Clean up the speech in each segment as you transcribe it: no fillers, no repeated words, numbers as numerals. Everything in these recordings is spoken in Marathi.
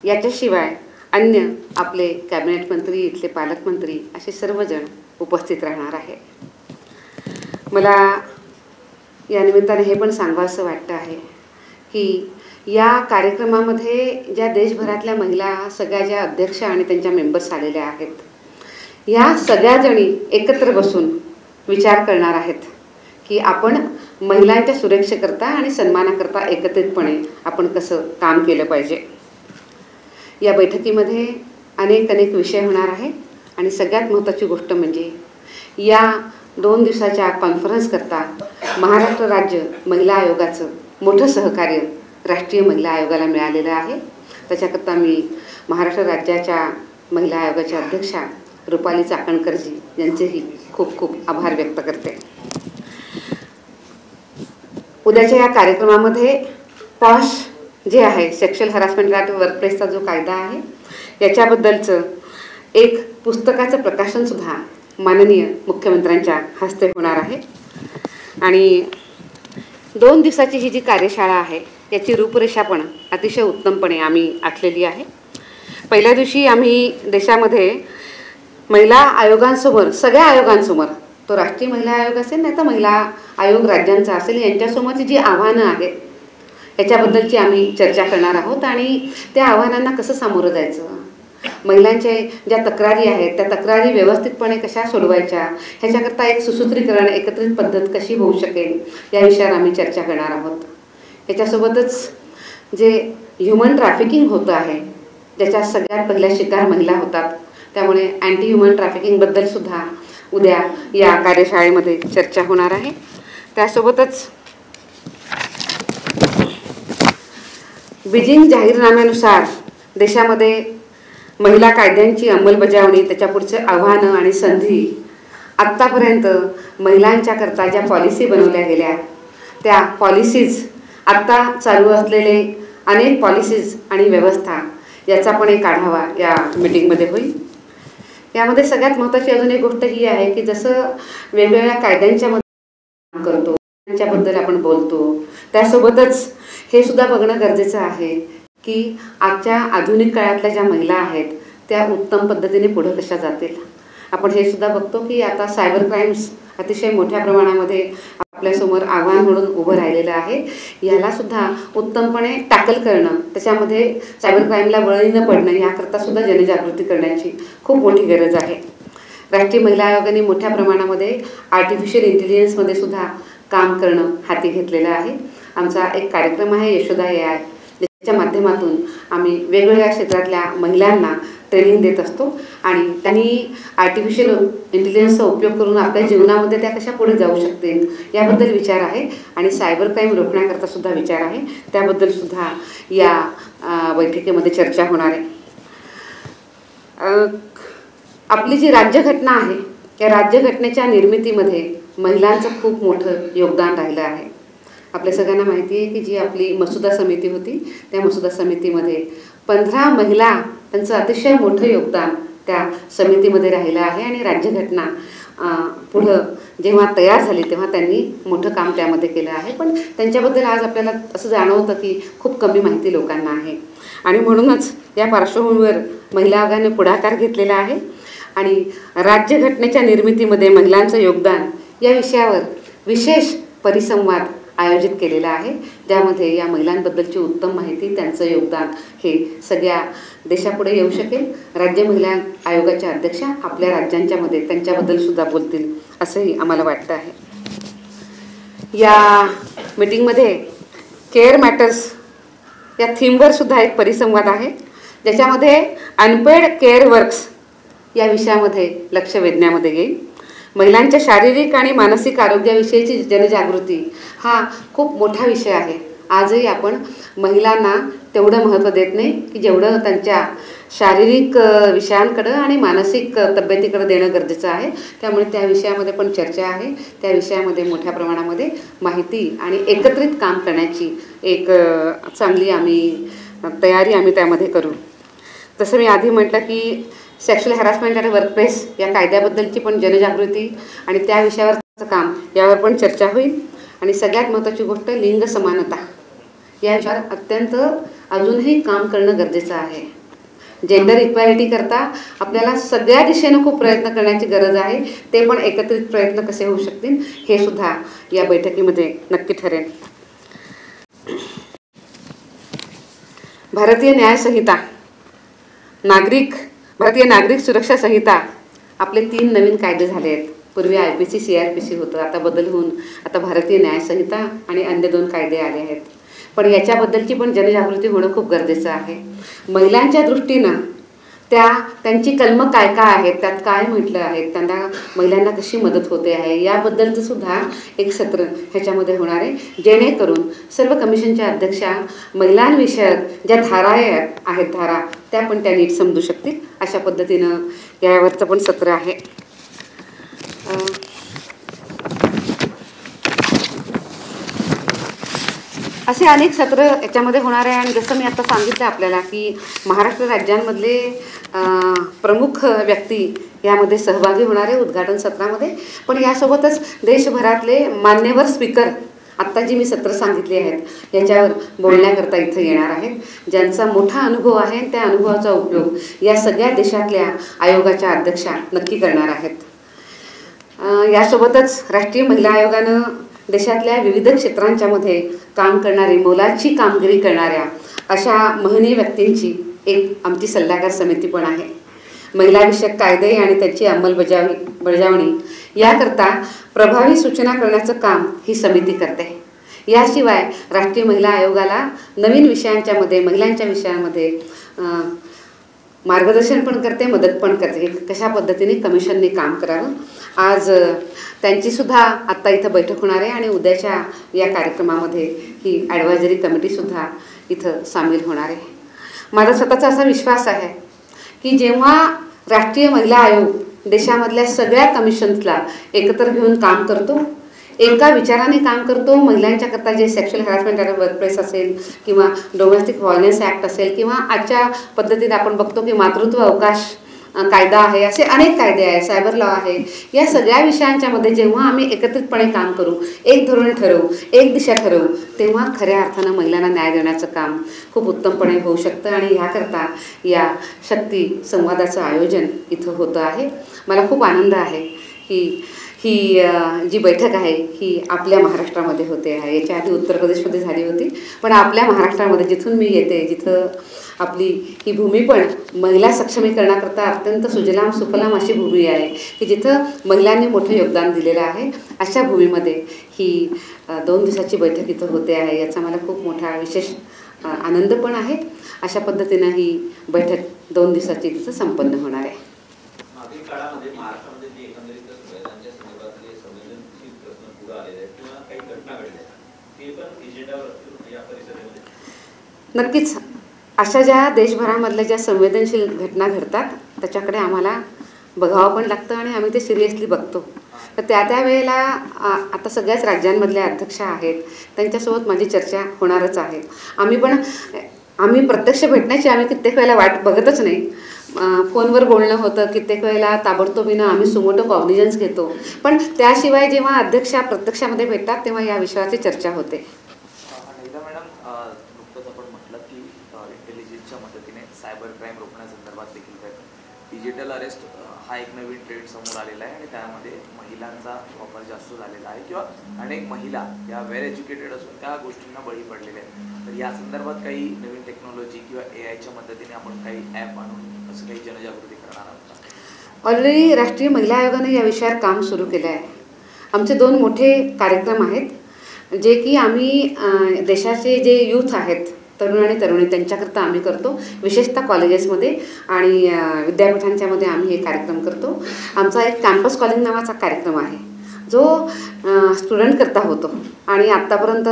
याच्याशिवाय अन्य आपले कॅबिनेट मंत्री, इथले पालकमंत्री असे सर्वजण उपस्थित राहणार आहे. मला या निमित्ताने हे पण सांगावंसं वाटतं आहे की या कार्यक्रमामध्ये ज्या देशभरातल्या महिला सगळ्या ज्या अध्यक्ष आणि त्यांच्या मेंबर्स आलेल्या आहेत, ह्या सगळ्याजणी एकत्र बसून विचार करणार आहेत की आपण महिलांच्या सुरक्षेकरता आणि सन्मानाकरता एकत्रितपणे आपण कसं काम केलं पाहिजे. या बैठकीमध्ये अनेक विषय होणार आहे आणि सगळ्यात महत्त्वाची गोष्ट म्हणजे या 2 दिवसाच्या कॉन्फरन्सकरता महाराष्ट्र राज्य महिला आयोगाचं मोठं सहकार्य राष्ट्रीय महिला आयोगाला मिळालेलं आहे. त्याच्याकरता मी महाराष्ट्र राज्याच्या महिला आयोगाच्या अध्यक्षा रुपाली चाकणकरजी यांचेही खूप खूप आभार व्यक्त करते. उद्याच्या या कार्यक्रमामध्ये पॉश जे आहे, सेक्शुअल हॅरासमेंट ॲट वर्कप्लेसचा जो कायदा आहे याच्याबद्दलचं एक पुस्तकाचं प्रकाशनसुद्धा माननीय मुख्यमंत्र्यांच्या हस्ते होणार आहे. आणि 2 दिवसाची ही जी कार्यशाळा आहे याची रूपरेषा पण अतिशय उत्तमपणे आम्ही आखलेली आहे. पहिल्या दिवशी आम्ही देशामध्ये महिला आयोगांसमोर, सगळ्या आयोगांसमोर, तो राष्ट्रीय महिला आयोग असेल नाही तर महिला आयोग राज्यांचा असेल, यांच्यासमोरची जी आव्हानं आहेत याच्याबद्दलची आम्ही चर्चा करणार आहोत आणि त्या आव्हानांना कसं सामोरं जायचं, महिलांचे ज्या तक्रारी आहेत त्या तक्रारी व्यवस्थितपणे कशा सोडवायच्या, ह्याच्याकरता एक सुसूत्रीकरण, एकत्रित पद्धत कशी होऊ शकेल या विषयावर आम्ही चर्चा करणार आहोत. याच्यासोबतच जे ह्युमन ट्रॅफिकिंग होतं आहे, ज्याच्या सगळ्यात पहिल्या शिकार महिला होतात, त्यामुळे अँटी ह्युमन ट्रॅफिकिंगबद्दलसुद्धा उद्या या कार्यशाळेमध्ये चर्चा होणार आहे. त्यासोबतच बीजिंग जाहीरनाम्यानुसार देशामध्ये महिला कायद्यांची अंमलबजावणी, त्याच्या पुढचे आव्हानं आणि संधी, आत्तापर्यंत महिलांच्याकरता ज्या पॉलिसी बनवल्या गेल्या त्या पॉलिसीज, आत्ता चालू असलेले अनेक पॉलिसीज आणि व्यवस्था याचा पण एक आढावा या मीटिंगमध्ये होईल. यामध्ये सगळ्यात महत्त्वाची अजून एक गोष्ट ही आहे की जसं वेगवेगळ्या कायद्यांच्या मध्ये काम करतो, त्यांच्याबद्दल आपण बोलतो, त्यासोबतच हे सुद्धा बघणं गरजेचं आहे की आजच्या आधुनिक काळातल्या ज्या महिला आहेत त्या उत्तम पद्धतीने पुढे कशा जातील. आपण हे सुद्धा बघतो की आता सायबर क्राईम्स अतिशय मोठ्या प्रमाणामध्ये आपल्यासमोर आव्हान म्हणून उभं राहिलेलं आहे. यालासुद्धा उत्तमपणे टॅकल करणं, त्याच्यामध्ये सायबर क्राईमला बळी न पडणं याकरता सुद्धा जनजागृती करण्याची खूप मोठी गरज आहे. राष्ट्रीय महिला आयोगाने मोठ्या प्रमाणामध्ये आर्टिफिशियल इंटेलिजन्समध्ये सुद्धा काम करणं हाती घेतलेलं आहे. आमचा एक कार्यक्रम आहे यशोदा AI, ज्याच्या माध्यमातून आम्ही वेगवेगळ्या क्षेत्रातल्या महिलांना ट्रेनिंग देत असतो आणि त्यांनी आर्टिफिशियल इंटेलिजन्सचा उपयोग करून आपल्या जीवनामध्ये त्या कशा पुढे जाऊ शकतील याबद्दल विचार आहे आणि सायबर क्राईम रोखण्याकरता सुद्धा विचार आहे. त्याबद्दलसुद्धा या बैठकीमध्ये चर्चा होणार आहे. आपली जी राज्यघटना आहे या राज्यघटनेच्या निर्मितीमध्ये महिलांचं खूप मोठं योगदान राहिलं आहे. आपल्या सगळ्यांना माहिती आहे की जी आपली मसुदा समिती होती त्या मसुदा समितीमध्ये 15 महिला, त्यांचं अतिशय मोठं योगदान त्या समितीमध्ये राहिलं आहे आणि राज्यघटना पुढं जेव्हा तयार झाली तेव्हा त्यांनी मोठं काम त्यामध्ये केलं आहे. पण त्यांच्याबद्दल आज आपल्याला असं जाणवतं की खूप कमी माहिती लोकांना आहे आणि म्हणूनच या पार्श्वभूमीवर महिला आयोगाने पुढाकार घेतलेला आहे आणि राज्यघटनेच्या निर्मितीमध्ये महिलांचं योगदान या विषयावर विशेष परिसंवाद आयोजित केलेला आहे, ज्यामध्ये या महिलांबद्दलची उत्तम माहिती, त्यांचं योगदान हे सगळ्या देशापुढे येऊ शकेल. राज्य महिला आयोगाच्या अध्यक्षा आपल्या राज्यांच्यामध्ये त्यांच्याबद्दलसुद्धा बोलतील असंही आम्हाला वाटतं आहे. या मीटिंगमध्ये केअर मॅटर्स या थीमवर सुद्धा एक परिसंवाद आहे, ज्याच्यामध्ये अनपेड केअर वर्क्स या विषयामध्ये लक्ष वेधण्यामध्ये येईल. महिलांच्या शारीरिक आणि मानसिक आरोग्याविषयीची जनजागृती हा खूप मोठा विषय आहे. आजही आपण महिलांना तेवढं महत्त्व देत नाही की जेवढं त्यांच्या शारीरिक विषयांकडं आणि मानसिक तब्येतीकडं देणं गरजेचं आहे. त्यामुळे त्या विषयामध्ये पण चर्चा आहे. त्या विषयामध्ये मोठ्या प्रमाणामध्ये माहिती आणि एकत्रित काम करण्याची एक चांगली तयारी आम्ही त्यामध्ये करू. जसं मी आधी म्हटलं की सेक्शुअल हॅरासमेंट ॲट वर्कप्लेस या कायद्याबद्दलची पण जनजागृती आणि त्या विषयावरचं काम यावर पण चर्चा होईल. आणि सगळ्यात महत्त्वाची गोष्ट लिंग समानता या विषयावर अत्यंत अजूनही काम करणं गरजेचं आहे. जेंडर इक्वॅलिटी करता आपल्याला सगळ्या दिशेनं खूप प्रयत्न करण्याची गरज आहे. ते पण एकत्रित प्रयत्न कसे होऊ शकतील हे सुद्धा या बैठकीमध्ये नक्की ठरेल. भारतीय नागरिक सुरक्षा संहिता आपले 3 नवीन कायदे झाले आहेत. पूर्वी IPC CRPC होतं, आता बदल होऊन आता भारतीय न्याय संहिता आणि अन्य 2 कायदे आले आहेत. पण याच्याबद्दलची पण जनजागृती होणं खूप गरजेचं आहे. महिलांच्या दृष्टीनं त्यांची कलमं काय काय आहेत, त्यात काय म्हटलं आहे, त्यांना महिलांना कशी मदत होते आहे याबद्दलचं सुद्धा एक सत्र ह्याच्यामध्ये होणार आहे. जेणेकरून सर्व कमिशनच्या अध्यक्षा महिलांविषयक ज्या धारा आहेत त्या पण त्या नीट समजू शकतील. अशा पद्धतीनं यावरचं पण सत्र आहे. असे अनेक सत्र याच्यामध्ये होणार आहे. आणि जसं मी आता सांगितलं आपल्याला की महाराष्ट्र राज्यांमधले प्रमुख व्यक्ती यामध्ये सहभागी होणार आहे उद्घाटन सत्रामध्ये. पण यासोबतच देशभरातले मान्यवर स्पीकर आत्ता जी मी सत्र सांगितली आहेत याच्यावर बोलण्याकरता इथं येणार आहेत, ज्यांचा मोठा अनुभव आहे. त्या अनुभवाचा उपयोग या सगळ्या देशातल्या आयोगाच्या अध्यक्षा नक्की करणार आहेत. यासोबतच राष्ट्रीय महिला आयोगानं देशातल्या विविध क्षेत्रांच्यामध्ये काम करणारी, मोलाची कामगिरी करणाऱ्या अशा महनीय व्यक्तींची एक आमची सल्लागार समिती पण आहे. महिलाविषयक कायदे आणि त्याची अंमलबजावणी याकरता प्रभावी सूचना करण्याचं काम ही समिती करते. याशिवाय राष्ट्रीय महिला आयोगाला नवीन विषयांच्यामध्ये, महिलांच्या विषयांमध्ये मार्गदर्शन पण करते, मदत पण करते, कशा पद्धतीने कमिशनने काम करावं. आज त्यांचीसुद्धा आत्ता इथं बैठक होणार आहे आणि उद्याच्या या कार्यक्रमामध्ये ही ॲडवायझरी कमिटीसुद्धा इथं सामील होणार आहे. माझा स्वतःचा असा विश्वास आहे की जेव्हा राष्ट्रीय महिला आयोग देशामधल्या सगळ्या कमिशन्सला एकत्र घेऊन काम करतो, एका विचाराने काम करतो, महिलांच्याकरता जे सेक्शुअल हॅरॅसमेंट ॲट वर्कप्लेस असेल किंवा डोमेस्टिक व्हायलन्स ॲक्ट असेल किंवा आजच्या पद्धतीने आपण बघतो की मातृत्व अवकाश कायदा आहे, असे अनेक कायदे आहे, सायबर लॉ आहे. या सगळ्या विषयांच्यामध्ये जेव्हा आम्ही एकत्रितपणे काम करू, एक धोरण ठरवू, एक दिशा ठरवू, तेव्हा खऱ्या अर्थानं महिलांना न्याय देण्याचं काम खूप उत्तमपणे होऊ शकतं. आणि ह्याकरता या शक्ती संवादाचं आयोजन इथं होतं आहे. मला खूप आनंद आहे की ही जी बैठक आहे ही आपल्या महाराष्ट्रामध्ये होते आहे. याच्या आधी उत्तर प्रदेशमध्ये झाली होती, पण आपल्या महाराष्ट्रामध्ये जिथून मी येते, जिथं आपली ही भूमी पण महिला सक्षमीकरणाकरता अत्यंत सुजलाम सुफलाम अशी भूमी आहे की जिथं महिलांनी मोठं योगदान दिलेलं आहे, अशा भूमीमध्ये ही 2 दिवसाची बैठक इथं होते आहे. याचा मला खूप मोठा विशेष आनंद पण आहे. अशा पद्धतीनं ही बैठक 2 दिवसाची तिथं संपन्न होणार आहे. मागील काळामध्ये महाराष्ट्रामध्ये जी एकंदरीतच महिलांच्या संदर्भातले संवेदनशील प्रश्न पुढे आलेले आहेत किंवा काही घटना घडल्या ते पण एजेंडावर असतील या परिषदेमध्ये? नक्कीच अशा ज्या देशभरामधल्या ज्या संवेदनशील घटना घडतात त्याच्याकडे आम्हाला बघावं पण लागतं आणि आम्ही ते सिरियसली बघतो. तर त्या वेळेला आता सगळ्याच राज्यांमधल्या अध्यक्षा आहेत, त्यांच्यासोबत माझी चर्चा होणारच आहे. आम्ही प्रत्यक्ष भेटण्याची आम्ही कित्येक वेळेला वाट बघतच नाही. फोनवर बोलणं होतं, कित्येक वेळेला ताबडतोबीनं आम्ही सुमोटो कॉग्निजन्स घेतो. पण त्याशिवाय जेव्हा अध्यक्षा प्रत्यक्षामध्ये भेटतात तेव्हा या विषयाची चर्चा होते. मॅडम, नुकतंच आपण म्हटलं की इंटेलिजन्सच्या मदतीने सायबर क्राईम रोखण्यासंदर्भात देखील डिजिटल अरेस्ट हा एक नवीन ट्रेंड समोर आलेला आहे आणि त्यामध्ये महिलांचा वापर जास्त झालेला आहे किंवा अनेक महिला या वेल एज्युकेटेड असून त्या गोष्टींना बळी पडलेल्या आहेत. तर या संदर्भात काही नवीन टेक्नॉलॉजी किंवा AIच्या मदतीने आपण काही ॲप आणून असं काही जनजागृती करणार आहोत? ऑलरेडी राष्ट्रीय महिला आयोगाने या विषयावर काम सुरू केलं आहे. आमचे 2 मोठे कार्यक्रम आहेत जे की आम्ही देशाचे जे यूथ आहेत, तरुण आणि तरुणी, त्यांच्याकरता आम्ही करतो. विशेषतः कॉलेजेसमध्ये आणि विद्यापीठांच्यामध्ये आम्ही हे कार्यक्रम करतो. आमचा एक कॅम्पस कॉलिंग नावाचा कार्यक्रम आहे जो स्टुडंटकरता होतो आणि आत्तापर्यंत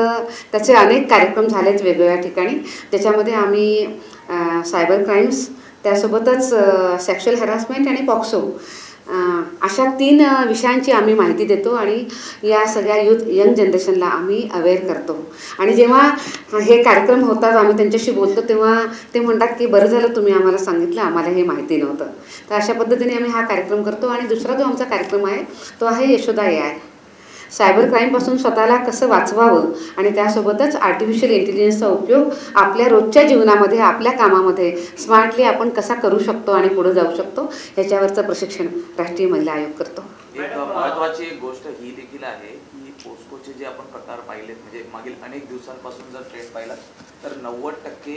त्याचे अनेक कार्यक्रम झालेत वेगवेगळ्या ठिकाणी, ज्याच्यामध्ये आम्ही सायबर क्राईम्स, त्यासोबतच सेक्शुअल हॅरॅसमेंट आणि पॉक्सो अशा 3 विषयांची आम्ही माहिती देतो आणि या सगळ्या यंग जनरेशनला आम्ही अवेअर करतो. आणि जेव्हा हे कार्यक्रम होतात, आम्ही त्यांच्याशी बोलतो, तेव्हा ते म्हणतात की बरं झालं तुम्ही आम्हाला सांगितलं, आम्हाला हे माहिती नव्हतं. तर अशा पद्धतीने आम्ही हा कार्यक्रम करतो. आणि दुसरा जो आमचा कार्यक्रम आहे तो आहे यशोदा AI. सायबर क्राईमपासून स्वतःला कसं वाचवावं आणि त्यासोबतच आर्टिफिशियल इंटेलिजन्सचा उपयोग आपल्या रोजच्या जीवनामध्ये आपल्या कामामध्ये स्मार्टली आपण कसा करू शकतो आणि पुढे जाऊ शकतो ह्याच्यावरचं प्रशिक्षण राष्ट्रीय महिला आयोग करतो. एक महत्त्वाची एक गोष्ट ही देखील आहे की पोस्कोचे जे आपण प्रकार पाहिलेत म्हणजे मागील अनेक दिवसांपासून जर ट्रेंड पाहिला तर 90%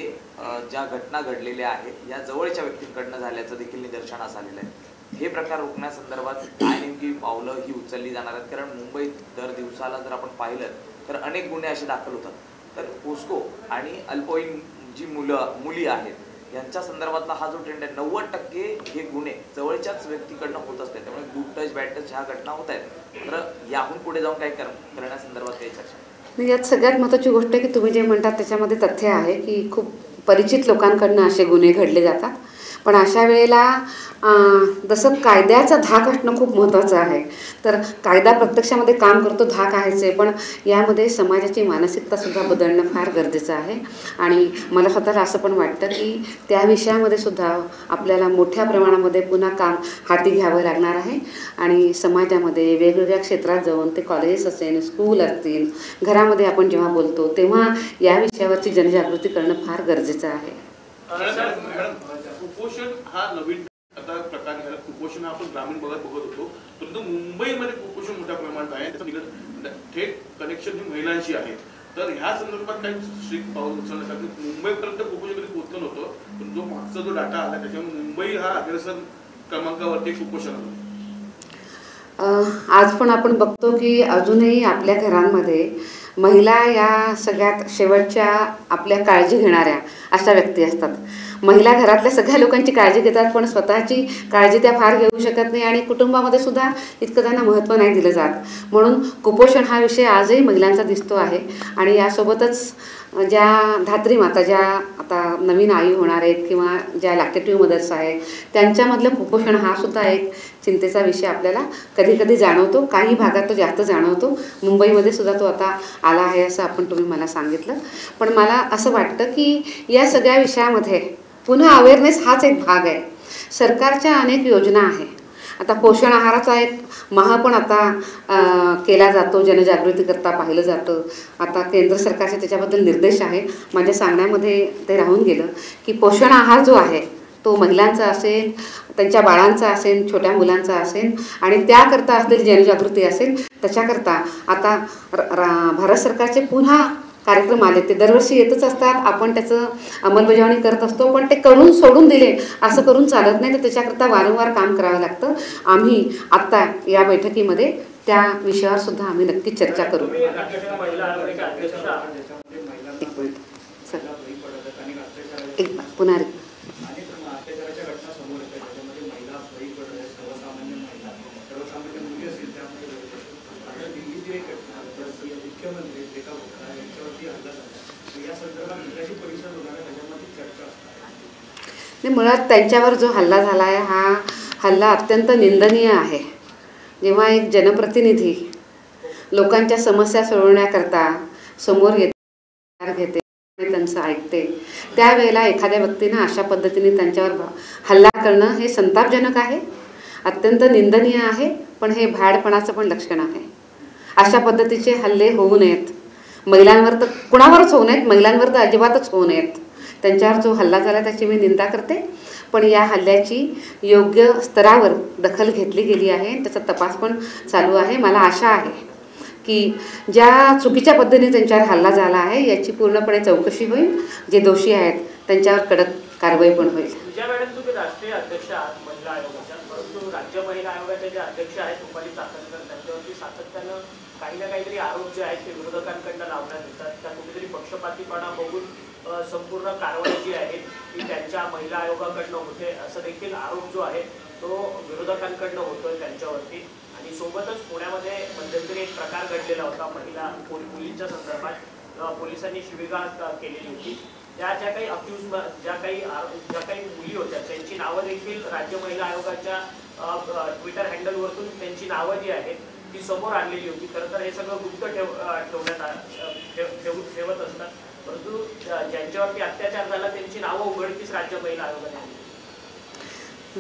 ज्या घटना घडलेल्या आहेत या जवळच्या व्यक्तींकडनं झाल्याचं देखील निदर्शनास आलेलं आहे. हे प्रकार रोखण्यासंदर्भात काय नेमकी पावलं ही उचलली जाणार आहेत? कारण मुंबईत दर दिवसाला जर आपण पाहिलं तर अनेक गुन्हे असे दाखल होतात. तर पोस्को आणि अल्पवयीन जी मुली आहेत यांच्या संदर्भातला हा जो ट्रेंड आहे 90% हे गुन्हे जवळच्याच व्यक्तीकडनं होत असतात. त्यामुळे गुड टच बॅड टच ह्या घटना होत आहेत. तर याहून पुढे जाऊन काय करण्यासंदर्भात काही चर्चा? यात सगळ्यात महत्त्वाची गोष्ट आहे की तुम्ही जे म्हणतात त्याच्यामध्ये तथ्य आहे की खूप परिचित लोकांकडनं असे गुन्हे घडले जातात. पण अशा वेळेला जसं कायद्याचा धाक असणं खूप महत्त्वाचं आहे. तर कायदा प्रत्यक्षामध्ये काम करतो, धाक आहेच आहे, पण यामध्ये समाजाची मानसिकतासुद्धा बदलणं फार गरजेचं आहे. आणि मला स्वतःला असं पण वाटतं की त्या विषयामध्ये सुद्धा आपल्याला मोठ्या प्रमाणामध्ये पुन्हा काम हाती घ्यावं लागणार आहे. आणि समाजामध्ये वेगवेगळ्या क्षेत्रात जाऊन ते कॉलेजेस असेल, स्कूल असतील, घरामध्ये आपण जेव्हा बोलतो तेव्हा या विषयावरची जनजागृती करणं फार गरजेचं आहे. कुपोषण हा नवीन आता प्रकार झाला. कुपोषण हा आपण ग्रामीण भागात बघत होतो, परंतु मुंबईमध्ये कुपोषण मोठ्या प्रमाणात आहे. त्याचं थेट कनेक्शन ही महिलांशी आहे. तर ह्या संदर्भात काही स्ट्रिक्ट पाऊल उचलण्यात आलं. मुंबईपर्यंत कुपोषण कधी पोहोचलं नव्हतं, पण जो मागचा जो डाटा आला त्याच्यामुळे मुंबई हा अग्रेसर क्रमांकावरती कुपोषण. आज पण आपण बघतो की अजूनही आपल्या घरांमध्ये महिला या सगळ्यात शेवटच्या आपल्या काळजी घेणाऱ्या अशा व्यक्ती असतात. महिला घरातल्या सगळ्या लोकांची काळजी घेतात, पण स्वतःची काळजी त्या फार घेऊ शकत नाही आणि कुटुंबामध्ये सुद्धा इतकं त्यांना महत्त्व नाही दिलं जात. म्हणून कुपोषण हा विषय आजही महिलांचा दिसतो आहे. आणि यासोबतच ज्या धात्री माता, ज्या आता नवीन आई होणार आहेत किंवा ज्या लॅक्टेटिव्ह मदर्स आहेत, त्यांच्यामधलं कुपोषण हा सुद्धा एक चिंतेचा विषय आपल्याला कधी कधी जाणवतो. काही भागात तो जास्त जाणवतो. मुंबईमध्ये सुद्धा तो आता आला आहे असं तुम्ही मला सांगितलं. पण मला असं वाटतं की या सगळ्या विषयामध्ये पुन्हा अवेअरनेस हाच एक भाग आहे. सरकारच्या अनेक योजना आहे. आता पोषण आहाराचा एक पण आता केला जातो, जनजागृतीकरता पाहिलं जातं. आता केंद्र सरकारचे त्याच्याबद्दल निर्देश आहे. माझ्या सांगण्यामध्ये ते राहून गेलं की पोषण आहार जो आहे तो महिलांचा असेल, त्यांच्या बाळांचा असेल, छोट्या मुलांचा असेल आणि त्याकरता असलेली जनजागृती असेल, त्याच्याकरता आता भारत सरकारचे पुन्हा कार्यक्रम आले. ते दरवर्षी येतच असतात. आपण त्याचं अंमलबजावणी करत असतो, पण ते करून सोडून दिले असं करून चालत नाही. तर त्याच्याकरता वारंवार काम करावं लागतं. आम्ही आत्ता या बैठकीमध्ये त्या विषयावर सुद्धा आम्ही नक्कीच चर्चा करू. पुन्हा मुळात त्यांच्यावर जो हल्ला झाला आहे हा हल्ला अत्यंत निंदनीय आहे. जेव्हा एक जनप्रतिनिधी लोकांच्या समस्या सोडवण्याकरता समोर येते, घेते, त्यांचं ऐकते, त्यावेळेला एखाद्या व्यक्तीनं अशा पद्धतीने त्यांच्यावर हल्ला करणं हे संतापजनक आहे, अत्यंत निंदनीय आहे. पण हे भ्याडपणाचं पण लक्षण आहे. अशा पद्धतीचे हल्ले होऊ नयेत. महिलांवर तर कुणावरच होऊ नयेत, महिलांवर तर अजिबातच होऊ नयेत. त्यांच्यावर जो हल्ला झाला त्याची मी निंदा करते. पण या हल्ल्याची योग्य स्तरावर दखल घेतली गेली आहे. त्याचा तपास पण चालू आहे. मला आशा आहे की ज्या चुकीच्या पद्धतीने त्यांच्यावर हल्ला झाला आहे याची पूर्णपणे चौकशी होईल. जे दोषी आहेत त्यांच्यावर कडक कारवाई पण होईल. मॅडम, तुम्ही राष्ट्रीय अध्यक्ष आहात महिला आयोगाच्या, परंतु राज्य महिला आयोगाचे जे अध्यक्ष आहेत रुपाली चाकणकर, त्यांच्यावरती सातत्यानं काही ना काहीतरी आरोप जे आहेत ते विरोधकांकडनं लावण्यात येतात. त्या कुठेतरी पक्षपातीपणा बघून संपूर्ण कारवाई जी आहे ती त्यांच्या महिला आयोगाकडनं होते असं देखील आरोप जो आहे तो विरोधकांकडनं होतोय त्यांच्यावरती. आणि सोबतच पुण्यामध्ये मध्यंतरी एक प्रकार घडलेला होता महिला मुलींच्या संदर्भात. पोलिसांनी शिवीगाळ केलेली होती. त्या ज्या काही अक्यूज ज्या काही मुली होत्या त्यांची नावं देखील राज्य महिला आयोगाच्या ट्विटर हँडलवरतून त्यांची नावं जी आहेत ती समोर आणलेली होती. खरं तर हे सगळं गुप्त ठेवत असतात, परंतु ज्यांच्यावरती अत्याचार झाला त्यांची नावं उघडकीस राज्य महिला आयोगाने.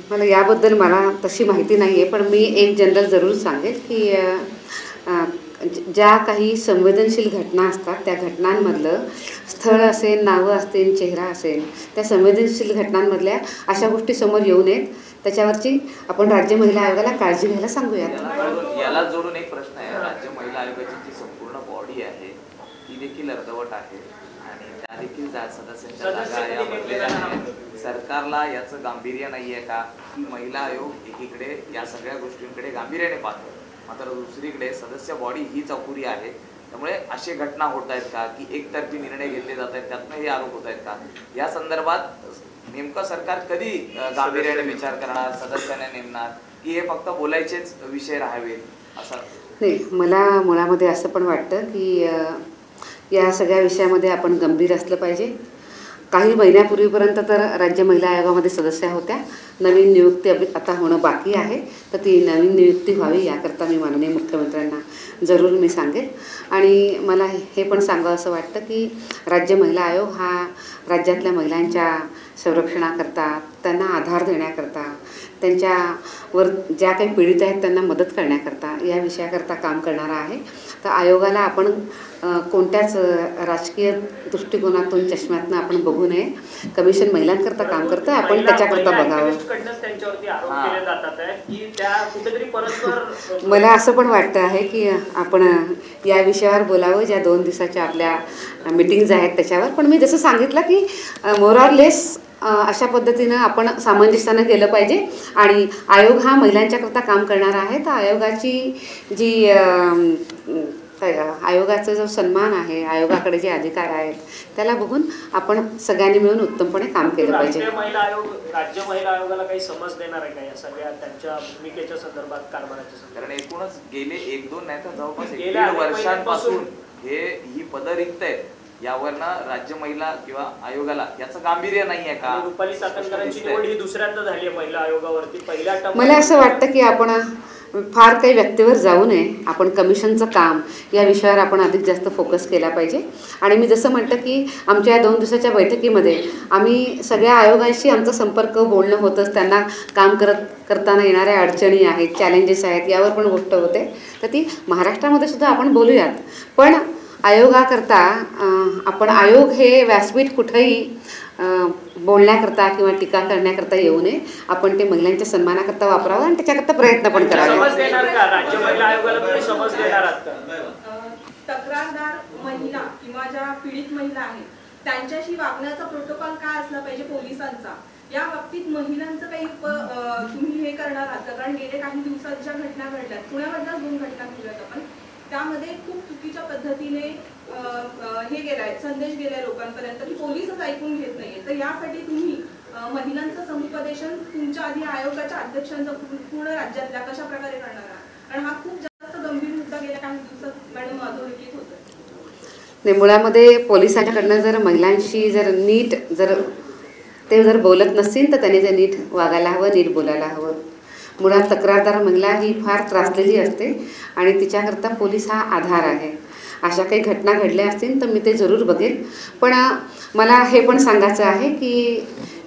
मला याबद्दल तशी माहिती नाही आहे, पण मी एक जनरल जरूर सांगेल की ज्या काही संवेदनशील घटना असतात त्या घटनांमधलं स्थळ असेल, नावं असतील, चेहरा असेल, त्या संवेदनशील घटनांमधल्या अशा गोष्टी समोर येऊ नयेत, त्याच्यावरची आपण राज्य महिला आयोगाला काळजी घ्यायला सांगूयात. याला जोडून एक प्रश्न आहे. राज्य महिला आयोगाची जी संपूर्ण बॉडी आहे ती देखील अर्धवट आहे आणि त्या देखील सदस्यांच्या जागा या भरलेल्या आहेत. सरकारला याचं गांभीर्य नाहीये का की महिला आयोग एकीकडे या सगळ्या गोष्टींकडे गांभीर्याने पाहतो, मात्र दुसरीकडे सदस्य बॉडी हीच अपुरी आहे. त्यामुळे असे घटना होत आहेत का की एकतर्फी निर्णय घेतले जात आहेत, त्यातनं हे आरोप होत आहेत का? या संदर्भात नेमकं सरकार कधी गांभीर्याने विचार करणार, सदस्यांना नेमणार की हे फक्त बोलायचेच विषय राहावेत असं? नाही, मला मुळामध्ये असं पण वाटतं की या सगळ्या विषयामध्ये आपण गंभीर असलं पाहिजे. काही महिन्यापूर्वीपर्यंत तर राज्य महिला आयोगामध्ये सदस्य होत्या. नवीन नियुक्ती आता होणं बाकी आहे, तर ती नवीन नियुक्ती व्हावी याकरता मी माननीय मुख्यमंत्र्यांना जरूर मी सांगेल. आणि मला हे पण सांगावं असं वाटतं की राज्य महिला आयोग हा राज्यातल्या महिलांच्या संरक्षणाकरता, त्यांना आधार देण्याकरता, त्यांच्यावर ज्या काही पीडित आहेत त्यांना मदत करण्याकरता या विषयाकरता काम करणारा आहे. तर आयोगाला आपण कोणत्याच राजकीय दृष्टिकोनातून, चष्म्यातनं आपण बघू नये. कमिशन महिलांकरता काम करतं, आपण त्याच्याकरता बघावं. मला असं पण वाटतं आहे की आपण या विषयावर बोलावं, ज्या 2 दिवसाच्या आपल्या मीटिंग्ज आहेत त्याच्यावर. पण मी जसं सांगितलं की मोर ऑर लेस अशा पद्धतीनं आपण सामंजस्यानं केलं पाहिजे. आणि आयोग हा महिलांच्याकरता काम करणारा आहे, तर आयोगाची जी आयोगाचा जो सन्मान आहे, आयोगाकडे जे अधिकार आहेत त्याला बघून आपण सगळ्यांनी मिळून उत्तमपणे काम केलं पाहिजे. राज्य महिला आयोगाला काही समज देणार आहे का या सगळ्या त्यांच्या भूमिकेच्या संदर्भात, कारभाराच्या संदर्भात? कारण एकूणच गेले 1-2 नाही तर जवळपास 1.5 वर्षांपासून ही पदं रिक्त आहेत. यावरनं राज्य महिला किंवा आयोगाला याचं गांभीर्य नाहीये का? रुपाली चाकणकरांची निवड ही दुसऱ्यांदा झाली आहे महिला आयोगावरती. पहिल्या मला असं वाटतं की आपण फार काही व्यक्तीवर जाऊ नये. आपण कमिशनचं काम या विषयावर आपण अधिक जास्त फोकस केला पाहिजे. आणि मी जसं म्हटलं की आमच्या या 2 दिवसाच्या बैठकीमध्ये आम्ही सगळ्या आयोगांशी आमचा संपर्क, बोलणं होतंच. त्यांना काम करताना येणाऱ्या अडचणी आहेत, चॅलेंजेस आहेत, यावर पण गोष्ट होते. तर ती महाराष्ट्रामध्ये सुद्धा आपण बोलूयात. पण आयोगाकरता आपण आयोग हे व्यासपीठ कुठंही बोलण्याकरता किंवा टीका करण्याकरता येऊ नये. आपण ते महिलांच्या सन्मानाकरता वापरावं आणि त्याच्याकरता प्रयत्न पण करावे. तक्रारदार महिला किंवा ज्या पीडित महिला आहेत त्यांच्याशी वागण्याचा प्रोटोकॉल काय असला पाहिजे पोलिसांचा, या बाबतीत महिलांचं काही तुम्ही हे करणार आहात? कारण गेले काही दिवसात ज्या घटना घडल्यात, पुण्यामधल्या 2 घटना घडल्यात, आपण त्यामध्ये खूप चुकीच्या पद्धतीने हे गेलाय, संदेश गेलाय लोकांपर्यंत की पोलीसच ऐकून घेत नाहीये. तर यासाठी तुम्ही महिलांचं समुपदेशन तुमच्या आधी आयोगाच्या अध्यक्षांचं पूर्ण राज्यातल्या कशा प्रकारे करणार आहात? कारण हा खूप जास्त गंभीर मुद्दा गेल्या काही दिवसात मॅडम अधोरेखित होतोय. नाही, मुळामध्ये पोलिसांच्याकडनं जर महिलांशी नीट ते बोलत नसतील तर त्यांनी नीट वागायला हवं, नीट बोलायला हवं. मुळात तक्रारदार महिला ही फार त्रासलेली असते आणि तिच्याकरता पोलीस हा आधार आहे. अशा काही घटना घडल्या असतील तर मी ते जरूर बघेन. पण मला हे पण सांगायचं आहे की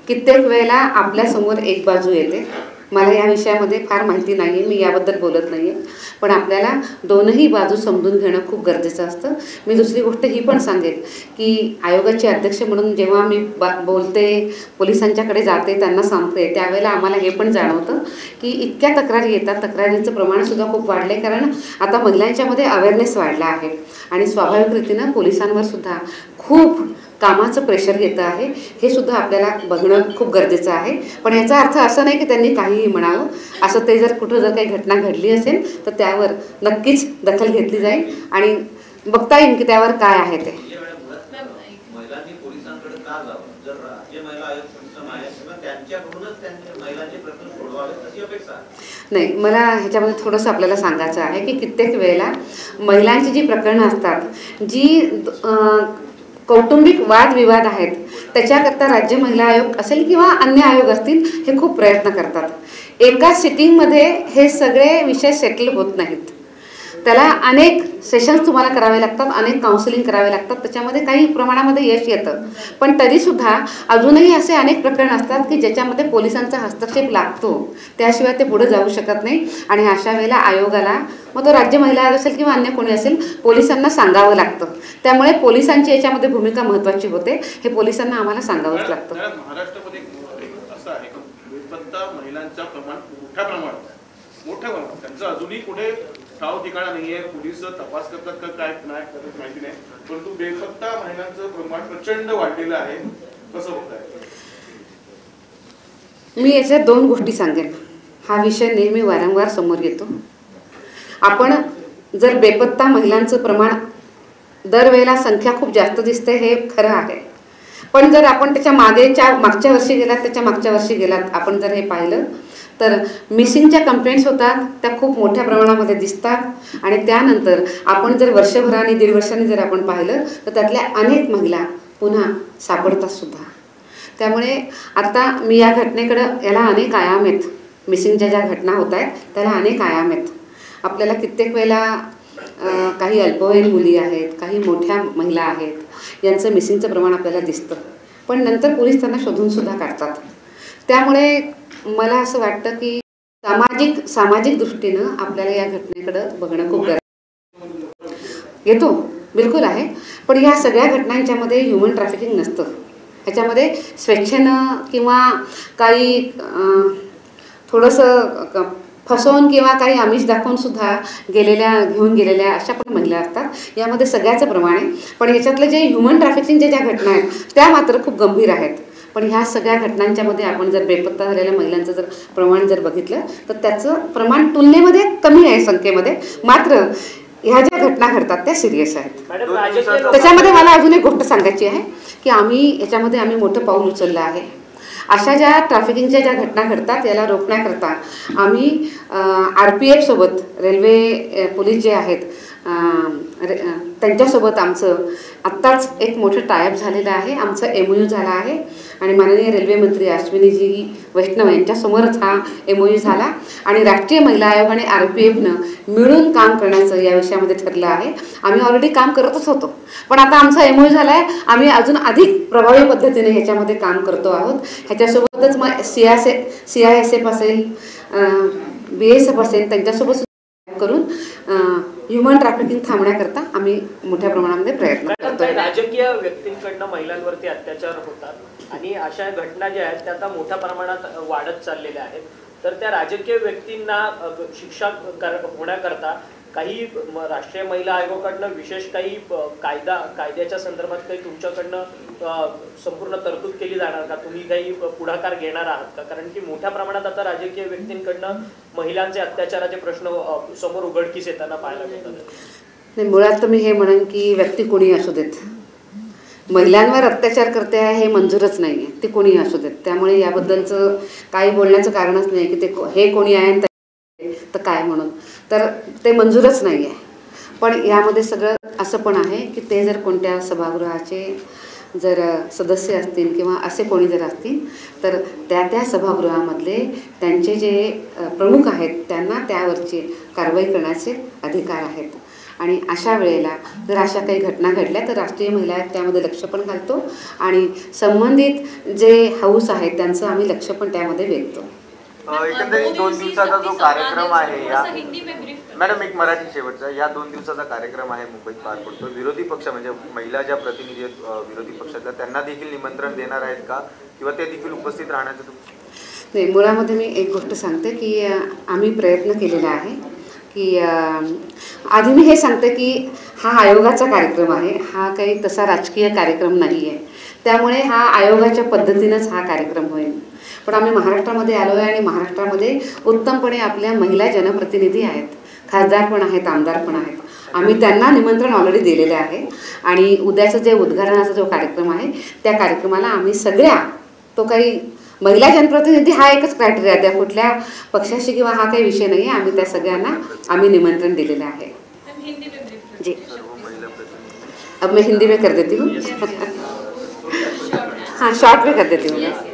कित्येक वेळेला आपल्यासमोर एक बाजू येते. मला या विषयामध्ये फार माहिती नाही आहे, मी याबद्दल बोलत नाही आहे. पण आपल्याला दोनही बाजू समजून घेणं खूप गरजेचं असतं. मी दुसरी गोष्ट ही पण सांगेन की आयोगाचे अध्यक्ष म्हणून जेव्हा मी बोलते, पोलिसांच्याकडे जाते, त्यांना सांगते, त्यावेळेला आम्हाला हे पण जाणवतं की इतक्या तक्रारी येतात. तक्रारींचं प्रमाणसुद्धा खूप वाढलं आहे, कारण आता महिलांच्यामध्ये अवेअरनेस वाढला आहे आणि स्वाभाविक रीतीनं पोलिसांवर सुद्धा खूप कामाचं प्रेशर येतं आहे. हे सुद्धा आपल्याला बघणं खूप गरजेचं आहे. पण याचा अर्थ असं नाही की त्यांनी काहीही म्हणावं. असं ते कुठं काही घटना घडली असेल तर त्यावर नक्कीच दखल घेतली जाईल आणि बघता येईल की त्यावर काय आहे ते. महिलांनी पोलिसांकडे का जावं? जर राज्य महिला आयोग सक्षम आहे किंवा त्यांच्याकडूनच त्यांचे महिलांचे प्रश्न सोडवावेत अशी अपेक्षा नाही. मला ह्याच्यामध्ये थोडंसं आपल्याला सांगायचं आहे की कित्येक वेळेला महिलांची जी प्रकरणं असतात, जी कौटुंबिक वादविवाद आहेत, त्याच्याकरता राज्य महिला आयोग असेल किंवा अन्य आयोग असतील, हे खूप प्रयत्न करतात. एका सिटिंगमध्ये हे सगळे विषय सेटल होत नाहीत. त्याला अनेक सेशन्स तुम्हाला करावे लागतात, अनेक काउन्सिलिंग करावे लागतात, त्याच्यामध्ये काही प्रमाणामध्ये यश येतं. पण तरीसुद्धा अजूनही असे अनेक प्रकरण असतात की ज्याच्यामध्ये पोलिसांचा हस्तक्षेप लागतो, त्याशिवाय ते पुढे जाऊ शकत नाही. आणि अशा वेळेला आयोगाला, मग तो राज्य महिला आयोग असेल किंवा अन्य कोणी असेल, पोलिसांना सांगावं लागतं. त्यामुळे पोलिसांची याच्यामध्ये भूमिका महत्त्वाची होते. हे पोलिसांना आम्हाला सांगावंच लागतं. महाराष्ट्रामध्ये असं आहे की बेपत्ता महिलांचं प्रमाण मोठ्या प्रमाणात त्यांचं अजूनही कुठे ठाव ठिकाणा नाहीये. पोलीस तपास करतात का काय नाही करत माहिती नाही, परंतु बेपत्ता महिलांचं प्रमाण प्रचंड वाढलेलं आहे. कसं बघताय? मी याच्यात 2 गोष्टी सांगेन. हा विषय नेहमी वारंवार समोर येतो. आपण जर बेपत्ता महिलांचं प्रमाण दरवेळेला संख्या खूप जास्त दिसते हे खरं आहे, पण जर आपण त्याच्या मागच्या वर्षी गेलात, त्याच्या मागच्या वर्षी गेलात, आपण जर हे पाहिलं तर मिसिंगच्या कंप्लेंट्स होतात त्या खूप मोठ्या प्रमाणामध्ये दिसतात. आणि त्यानंतर आपण जर वर्षभराने 1.5 वर्षांनी जर आपण पाहिलं तर त्यातल्या अनेक महिला पुन्हा सापडतात सुद्धा. त्यामुळे आता मी या घटनेकडं, याला अनेक आयाम आहेत. मिसिंगच्या ज्या घटना होत आहेत त्याला अनेक आयाम आहेत. आपल्याला कित्येक वेळेला काही अल्पवयीन मुली आहेत, काही मोठ्या महिला आहेत, यांचं मिसिंगचं प्रमाण आपल्याला दिसतं, पण नंतर पोलीस त्यांना शोधूनसुद्धा काढतात. त्यामुळे मला असं वाटतं की सामाजिक दृष्टीनं आपल्याला या घटनेकडं बघणं खूप येतो, बिलकुल आहे. पण या सगळ्या घटनांच्यामध्ये ह्युमन ट्रॅफिकिंग नसतं. ह्याच्यामध्ये स्वेच्छेनं किंवा काही थोडंसं फसवून किंवा काही आमिष दाखवूनसुद्धा घेऊन गेलेल्या अशा पण महिला असतात. यामध्ये सगळ्याचं प्रमाण आहे. पण याच्यातलं जे ह्युमन ट्रॅफिकिंगच्या ज्या घटना आहेत त्या मात्र खूप गंभीर आहेत. पण ह्या सगळ्या घटनांच्यामध्ये आपण जर बेपत्ता झालेल्या महिलांचं जर प्रमाण जर बघितलं तर त्याचं प्रमाण तुलनेमध्ये कमी आहे संख्येमध्ये. मात्र ह्या ज्या घटना घडतात त्या सिरियस आहेत. त्याच्यामध्ये मला अजून एक गोष्ट सांगायची आहे की याच्यामध्ये आम्ही मोठं पाऊल उचललं आहे. अशा ज्या ट्रॅफिकिंगच्या ज्या घटना घडतात याला रोखण्याकरता आम्ही RPF सोबत, रेल्वे पोलीस जे आहेत त्यांच्यासोबत आमचं आत्ताच एक मोठं टायअप झालेलं आहे. आमचं MOU झाला आहे आणि माननीय रेल्वे मंत्री अश्विनीजी वैष्णव यांच्यासमोरच हा MOU झाला. आणि राष्ट्रीय महिला आयोग आणि RPFनं मिळून काम करण्याचं या विषयामध्ये ठरलं आहे. आम्ही ऑलरेडी काम करतच होतो, पण आता आमचा MOU झाला आहे. आम्ही अजून अधिक प्रभावी पद्धतीने ह्याच्यामध्ये काम करतो आहोत. ह्याच्यासोबतच मग CISF असेल, BSF असेल, त्यांच्यासोबत करून ह्युमन ट्रॅफिकिंग थांबण्याकरता आम्ही मोठ्या प्रमाणामध्ये प्रयत्न करतो. राजकीय व्यक्तींकडनं महिलांवरती अत्याचार होतात आणि अशा घटना ज्या आहेत त्या आता मोठ्या प्रमाणात वाढत चाललेल्या आहेत. तर त्या राजकीय व्यक्तींना शिक्षा होण्याकरता काही राष्ट्रीय महिला आयोगाकडनं विशेष काही कायद्याच्या संदर्भात काही तुमच्याकडनं संपूर्ण तरतूद केली जाणार का? तुम्ही काही पुढाकार घेणार आहात का? कारण की मोठ्या प्रमाणात आता राजकीय व्यक्तींकडनं महिलांचे अत्याचाराचे प्रश्न समोर उघडकीस येताना पाहायला मिळतात. नाही, मुळात तर मी हे म्हणेन की व्यक्ती कोणी असू देत, महिलांवर अत्याचार करते आहे हे मंजूरच नाही आहे, ते कोणी असू देत. त्यामुळे याबद्दलचं काही बोलण्याचं कारणच नाही की हे कोणी आहे तर काय म्हणून, तर ते मंजूरच नाही आहे. पण यामध्ये सगळं असं पण आहे की ते जर कोणत्या सभागृहाचे जर सदस्य असतील किंवा असे कोणी जर असतील तर त्या सभागृहामधले त्यांचे जे प्रमुख आहेत त्यांना त्यावरची कारवाई करण्याचे अधिकार आहेत. आणि अशा वेळेला जर अशा काही घटना घडल्या तर राष्ट्रीय महिला आयोग त्यामध्ये लक्ष पण घालतो आणि संबंधित जे हाऊस आहेत त्यांचं आम्ही लक्ष पण त्यामध्ये वेधतो. एकंदरीत 2 दिवसाचा जो कार्यक्रम आहे, या मॅडम एक मराठी शेवटचा, या 2 दिवसाचा कार्यक्रम आहे मुंबईत पार पडतो. विरोधी पक्ष म्हणजे महिला ज्या प्रतिनिधी आहेत विरोधी पक्षातल्या त्यांना देखील निमंत्रण देणार आहेत का, किंवा ते देखील उपस्थित राहण्याचं? नाही, मुळामध्ये मी एक गोष्ट सांगते की आम्ही प्रयत्न केलेला आहे की आधी मी हे सांगते की हा आयोगाचा कार्यक्रम आहे, हा काही तसा राजकीय कार्यक्रम नाही आहे. त्यामुळे हा आयोगाच्या पद्धतीनंच हा कार्यक्रम होईल. पण आम्ही महाराष्ट्रामध्ये आलो आहे आणि महाराष्ट्रामध्ये उत्तमपणे आपल्या महिला जनप्रतिनिधी आहेत, खासदार पण आहेत, आमदार पण आहेत. आम्ही त्यांना निमंत्रण ऑलरेडी दिलेलं आहे आणि उद्याचं जे उद्घाटनाचा जो कार्यक्रम आहे त्या कार्यक्रमाला आम्ही सगळ्या, तो काही महिला जनप्रतिनिधी हा एकच क्रायटेरिया, त्या कुठल्या पक्षाशी किंवा हा काही विषय नाही आहे, आम्ही त्या सगळ्यांना आम्ही निमंत्रण दिलेलं आहे. जी, अब मैं हिंदी में कर देती हूँ. हाँ, शॉर्ट में कर देती हूँ.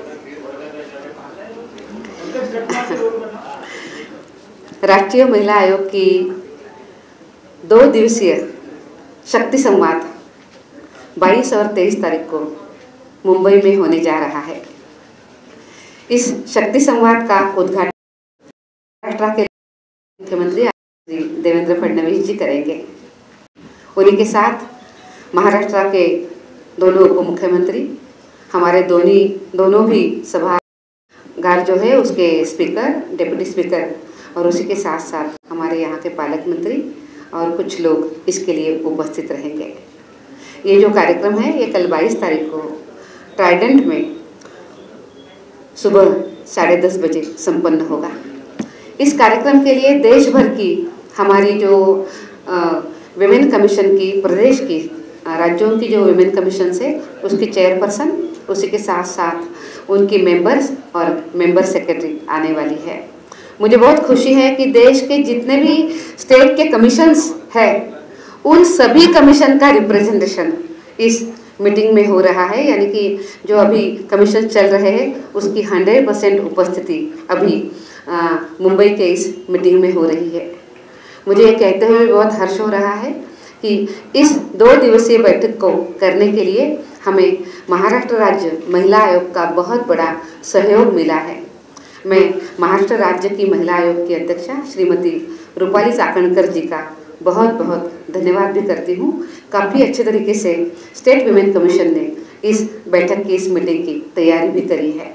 राष्ट्रीय महिला आयोग की 2 दिवसीय शक्ति संवाद 22 और 23 तारीख को मुंबई में होने जा रहा है। इस शक्ति संवाद का उद्घाटन महाराष्ट्र के मुख्यमंत्री श्री देवेंद्र फडणवीस जी करेंगे। उन्हीं के साथ महाराष्ट्र के दोनों उप मुख्यमंत्री, हमारे दोनों भी सभागार जो है उसके स्पीकर, डिप्टी स्पीकर, और उसी के साथ साथ हमारे यहाँ के पालक मंत्री और कुछ लोग इसके लिए उपस्थित रहेंगे। ये जो कार्यक्रम है ये कल 22 तारीख को ट्राइडेंट में सुबह 10:30 बजे संपन्न होगा। इस कार्यक्रम के लिए देश भर की हमारी जो विमेन कमीशन की प्रदेश की राज्यों की जो विमेन कमीशन है उसकी चेयरपर्सन, उसी के साथ साथ उनकी मेंबर्स और मेंबर सेक्रेटरी आने वाली है। मुझे बहुत खुशी है कि देश के जितने भी स्टेट के कमीशंस है उन सभी कमीशन का रिप्रेजेंटेशन इस मीटिंग में हो रहा है, यानी कि जो अभी कमीशन चल रहे हैं उसकी 100% उपस्थिति अभी मुंबई के इस मीटिंग में हो रही है। मुझे ये कहते हुए बहुत हर्ष हो रहा है कि इस 2 दिवसीय बैठक को करने के लिए हमें महाराष्ट्र राज्य महिला आयोग का बहुत बड़ा सहयोग मिला है। मैं महाराष्ट्र राज्य की महिला आयोग की अध्यक्षा श्रीमती रूपाली चाकणकर जी का बहुत बहुत धन्यवाद भी करती हूँ। काफ़ी अच्छे तरीके से स्टेट विमेन कमीशन ने इस बैठक की, इस मीटिंग की तैयारी भी करी है।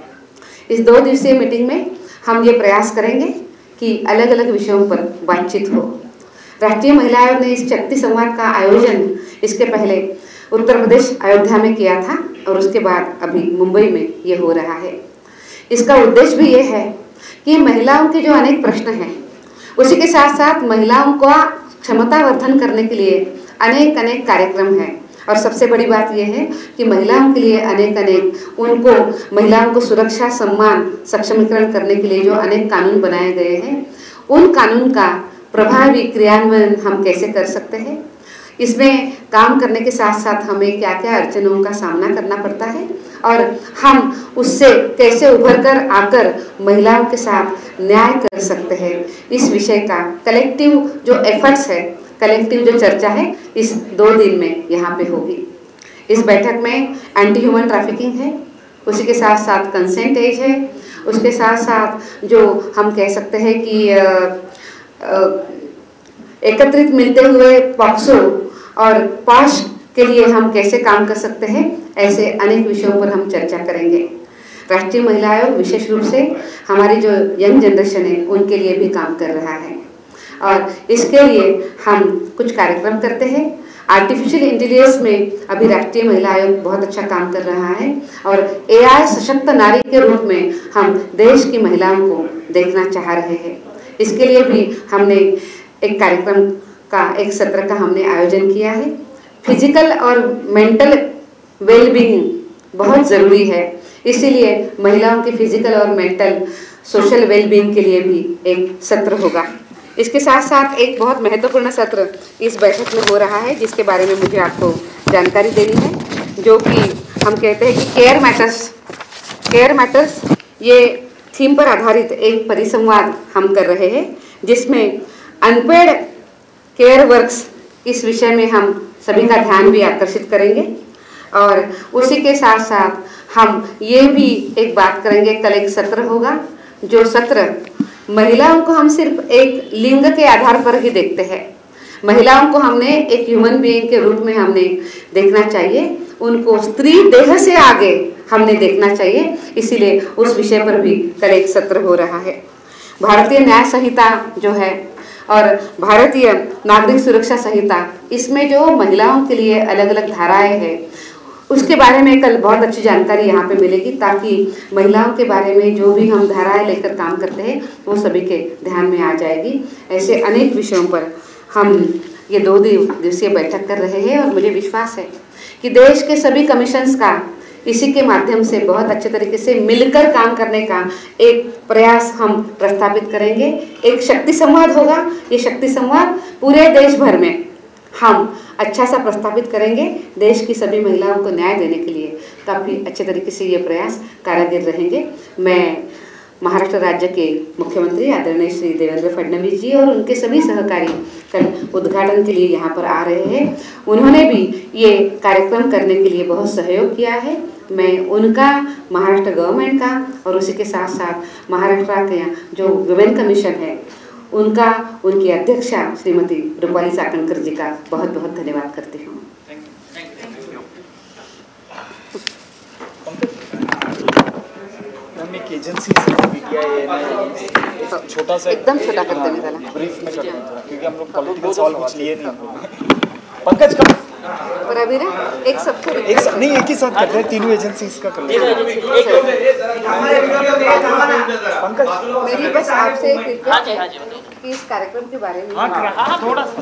इस 2 दिवसीय मीटिंग में हम ये प्रयास करेंगे कि अलग अलग विषयों पर बातचीत हो। राष्ट्रीय महिला आयोग ने इस शक्ति संवाद का आयोजन इसके पहले उत्तर प्रदेश अयोध्या में किया था और उसके बाद अभी मुंबई में ये हो रहा है। इसका उद्देश्य भी ये है कि महिलाओं के जो अनेक प्रश्न हैं उसी के साथ साथ महिलाओं का क्षमतावर्धन करने के लिए अनेक कार्यक्रम हैं। और सबसे बड़ी बात यह है कि महिलाओं के लिए अनेक उनको महिलाओं को सुरक्षा, सम्मान, सक्षमीकरण करने के लिए जो अनेक कानून बनाए गए हैं उन कानून का प्रभावी क्रियान्वयन हम कैसे कर सकते हैं, इसमें काम करने के साथ साथ हमें क्या क्या अड़चनों का सामना करना पड़ता है और हम उससे कैसे उभर कर आकर महिलाओं के साथ न्याय कर सकते हैं, इस विषय का कलेक्टिव जो एफर्ट्स है, कलेक्टिव जो चर्चा है इस 2 दिन में यहाँ पे होगी। इस बैठक में एंटी ह्यूमन ट्रैफिकिंग है, उसी के साथ साथ कंसेंट एज है, उसके साथ साथ जो हम कह सकते हैं कि एकत्रित मिलते हुए पॉक्सो और पॉश के लिए हम कैसे काम कर सकते हैं, ऐसे अनेक विषयों पर हम चर्चा करेंगे। राष्ट्रीय महिला आयोग विशेष रूप से हमारी जो यंग जनरेशन है उनके लिए भी काम कर रहा है और इसके लिए हम कुछ कार्यक्रम करते हैं। आर्टिफिशियल इंटेलिजेंस में अभी राष्ट्रीय महिला आयोग बहुत अच्छा काम कर रहा है और AI सशक्त नारी के रूप में हम देश की महिलाओं को देखना चाह रहे हैं। इसके लिए भी हमने एक कार्यक्रम का, एक सत्र का हमने आयोजन किया है। फिजिकल और मेंटल वेलबींग बहुत ज़रूरी है, इसीलिए महिलाओं की फिजिकल और मेंटल सोशल वेलबींग के लिए भी एक सत्र होगा। इसके साथ साथ एक बहुत महत्वपूर्ण सत्र इस बैठक में हो रहा है जिसके बारे में मुझे आपको जानकारी देनी है, जो कि हम कहते हैं कि केयर मैटर्स ये थीम पर आधारित एक परिसंवाद हम कर रहे हैं जिसमें अनपेड केयर वर्क्स, इस विषय में हम सभी का ध्यान भी आकर्षित करेंगे और उसी के साथ साथ हम ये भी एक बात करेंगे। कल एक सत्र होगा, जो सत्र महिलाओं को हम सिर्फ एक लिंग के आधार पर ही देखते हैं, महिलाओं को हमने एक ह्यूमन बीइंग के रूप में हमने देखना चाहिए, उनको स्त्री देह से आगे हमने देखना चाहिए, इसीलिए उस विषय पर भी कल एक सत्र हो रहा है। भारतीय न्याय संहिता जो है और भारतीय नागरिक सुरक्षा संहिता, इसमें जो महिलाओं के लिए अलग अलग धाराएं हैं उसके बारे में कल बहुत अच्छी जानकारी यहाँ पे मिलेगी, ताकि महिलाओं के बारे में जो भी हम धाराएं लेकर काम करते हैं वो सभी के ध्यान में आ जाएगी। ऐसे अनेक विषयों पर हम ये 2 दिवसीय बैठक कर रहे हैं और मुझे विश्वास है कि देश के सभी कमीशंस का इसी के माध्यम से बहुत अच्छे तरीके से मिलकर काम करने का एक प्रयास हम प्रस्तावित करेंगे। एक शक्ति संवाद होगा, ये शक्ति संवाद पूरे देश भर में हम अच्छा सा प्रस्तावित करेंगे। देश की सभी महिलाओं को न्याय देने के लिए काफ़ी अच्छे तरीके से ये प्रयास कारागिर रहेंगे। मैं महाराष्ट्र राज्य के मुख्यमंत्री आदरणीय श्री देवेंद्र फडणवीस जी और उनके सभी सहकारी कल उद्घाटन के लिए यहाँ पर आ रहे हैं। उन्होंने भी ये कार्यक्रम करने के लिए बहुत सहयोग किया है। मैं उनका, महाराष्ट्र गवर्नमेंट का और उसी के साथ साथ महाराष्ट्र के जो वुमेन कमीशन है उनका, उनकी अध्यक्षा श्रीमती रूपाली चाकणकर जी का बहुत बहुत धन्यवाद करती हूँ। एक एजेंसी मीडिया छोटा सा एकदम छोटा कर देने वाला ब्रीफ में करते हैं क्योंकि हम लोग पॉलिटिकल सवाल कुछ लिए नहीं। पंकज का पर अभी ना एक सबको एक ही साथ करते हैं, तीनों एजेंसीज का कर लेते हैं। पंकज मेरी बस आपसे एक रिक्वेस्ट है कि इस कार्यक्रम के बारे में थोड़ा सा